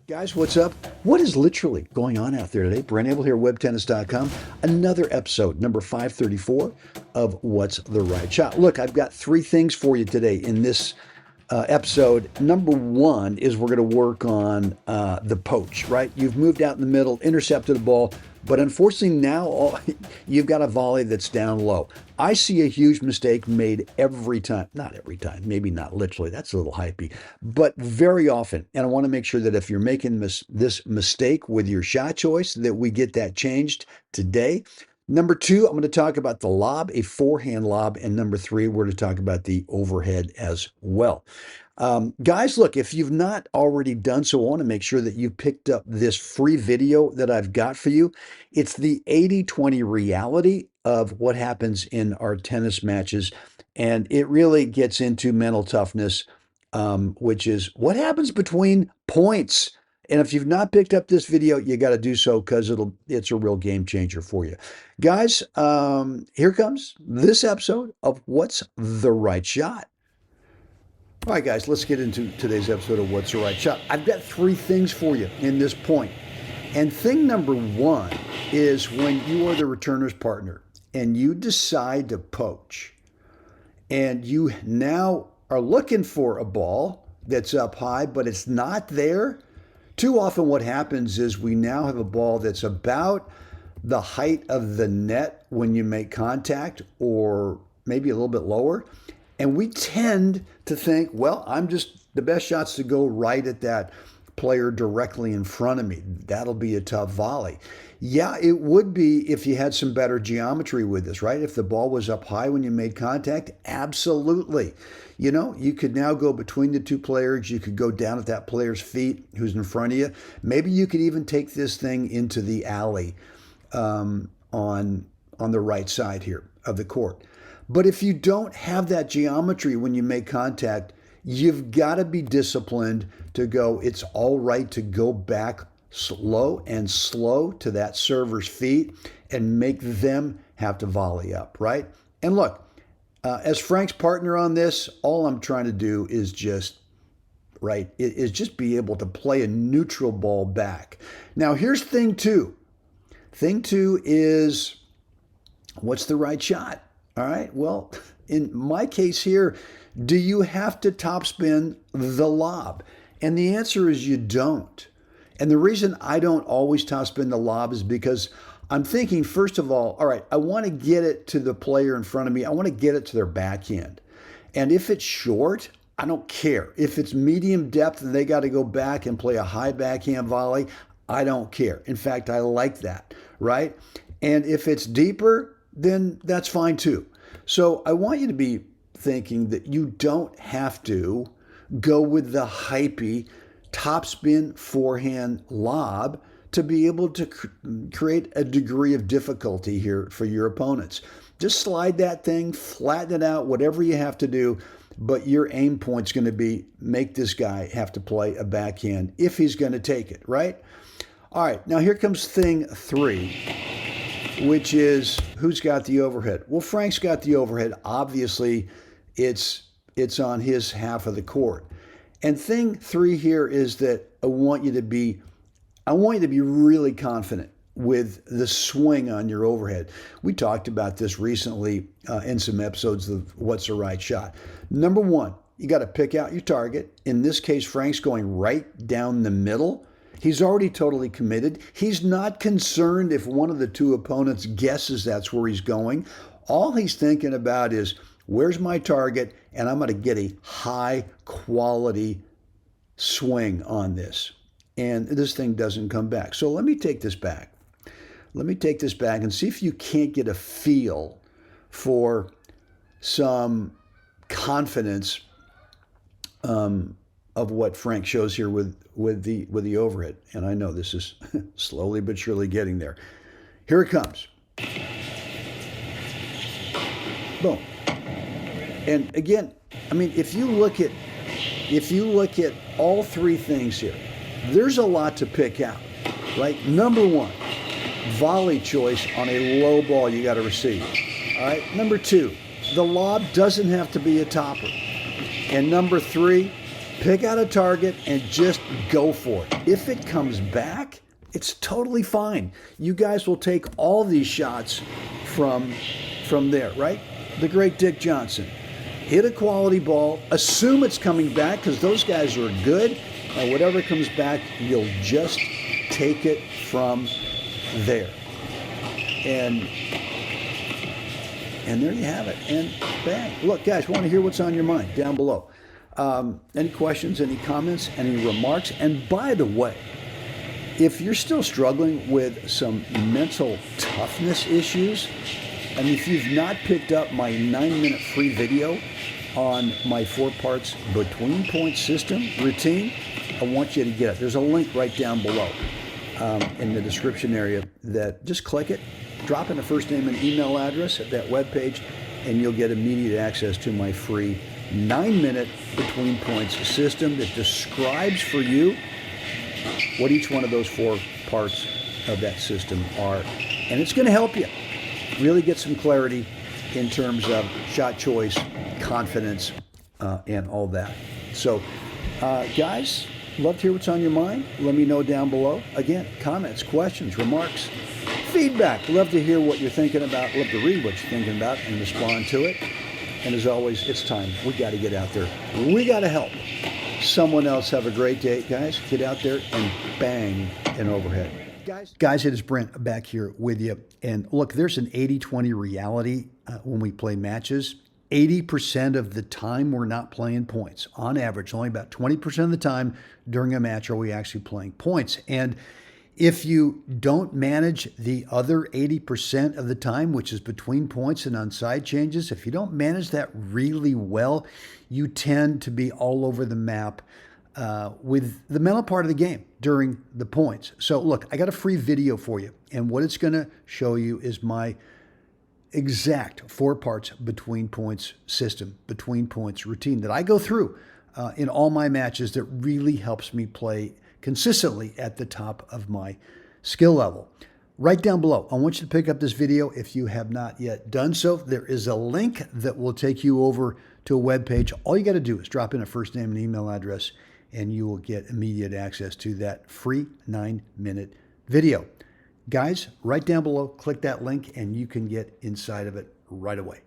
Guys, what's up? What is literally going on out there today? Brent Abel here, webtennis.com. Another episode, number 534 of What's the Right Shot. Look, I've got three things for you today in this episode. Number one is we're going to work on the poach, right? You've moved out in the middle, intercepted a ball, but unfortunately now you've got a volley that's down low. I see a huge mistake made every time. Not every time, maybe not literally. That's a little hypey, but very often. And I want to make sure that if you're making this mistake with your shot choice, that we get that changed today. Number two, I'm going to talk about the lob, a forehand lob. And number three, we're to talk about the overhead as well. Guys, look, if you've not already done so, I want to make sure that you picked up this free video that I've got for you. It's the 80-20 reality of what happens in our tennis matches. And it really gets into mental toughness, which is what happens between points. And if you've not picked up this video, you got to do so because it's a real game changer for you. Guys, here comes this episode of What's the Right Shot. All right, guys, let's get into today's episode of What's the Right Shot. I've got three things for you in this point. And thing number one is when you are the returner's partner and you decide to poach and you now are looking for a ball that's up high, but it's not there. Too often what happens is we now have a ball that's about the height of the net when you make contact or maybe a little bit lower. And we tend to think, well, the best shot's to go right at that player directly in front of me. That'll be a tough volley. Yeah, it would be if you had some better geometry with this, right? If the ball was up high when you made contact, absolutely. You know, you could now go between the two players. You could go down at that player's feet who's in front of you. Maybe you could even take this thing into the alley on the right side here of the court. But if you don't have that geometry when you make contact, you've got to be disciplined to go, it's all right to go back slow to that server's feet and make them have to volley up, right? And look, as Frank's partner on this, all I'm trying to do is just be able to play a neutral ball back. Now, here's thing two. Thing two is, what's the right shot? All right, well, in my case here, do you have to topspin the lob? And the answer is you don't. And the reason I don't always topspin the lob is because I'm thinking, first of all right, I want to get it to the player in front of me. I want to get it to their backhand. And if it's short, I don't care. If it's medium depth and they got to go back and play a high backhand volley, I don't care. In fact, I like that, right? And if it's deeper, then that's fine too. So I want you to be thinking that you don't have to go with the hypey topspin forehand lob to be able to create a degree of difficulty here for your opponents. Just slide that thing, flatten it out, whatever you have to do, but your aim point's going to be make this guy have to play a backhand if he's going to take it, right? All right, now here comes thing three, which is who's got the overhead? Well, Frank's got the overhead. Obviously, it's on his half of the court. And thing three here is that I want you to be really confident with the swing on your overhead. We talked about this recently in some episodes of What's the Right Shot. Number one, you got to pick out your target. In this case, Frank's going right down the middle. He's already totally committed. He's not concerned if one of the two opponents guesses that's where he's going. All he's thinking about is, where's my target? And I'm going to get a high quality swing on this. And this thing doesn't come back. So let me take this back. Let me take this back and see if you can't get a feel for some confidence of what Frank shows here with the overhead. And I know this is slowly but surely getting there. Here it comes. Boom. And again, I mean, if you look at all three things here, there's a lot to pick out, right? Number one, volley choice on a low ball you got to receive. All right. Number two, the lob doesn't have to be a topper. And number three, Pick out a target and just go for it. If it comes back, it's totally fine. You guys will take all these shots from there, right? The great Dick Johnson. Hit a quality ball, assume it's coming back because those guys are good, and whatever comes back, you'll just take it from there. And there you have it. And bang. Look, guys, want to hear what's on your mind down below. Any questions, any comments, any remarks? And by the way, if you're still struggling with some mental toughness issues, and if you've not picked up my 9-minute free video on my 4 parts between point system routine, I want you to get it. There's a link right down below in the description area that just click it, drop in a first name and email address at that webpage, and you'll get immediate access to my free 9-minute between points system that describes for you what each one of those 4 parts of that system are. And it's going to help you really get some clarity in terms of shot choice, confidence, and all that. So, guys, love to hear what's on your mind. Let me know down below. Again, comments, questions, remarks, feedback. Love to hear what you're thinking about. Love to read what you're thinking about and respond to it. And as always, it's time. We got to get out there. We got to help someone else have a great day. Guys, get out there and bang an overhead. Guys, it is Brent back here with you. And look, there's an 80-20 reality when we play matches. 80% of the time we're not playing points. On average, only about 20% of the time during a match are we actually playing points. And if you don't manage the other 80% of the time, which is between points and on side changes, if you don't manage that really well, you tend to be all over the map with the mental part of the game during the points. So look, I got a free video for you, and what it's going to show you is my exact 4 parts between points system, between points routine that I go through in all my matches that really helps me play consistently at the top of my skill level. Right down below, I want you to pick up this video if you have not yet done so. There is a link that will take you over to a web page. All you got to do is drop in a first name and email address, and you will get immediate access to that free 9-minute video. Guys, right down below, click that link, and you can get inside of it right away.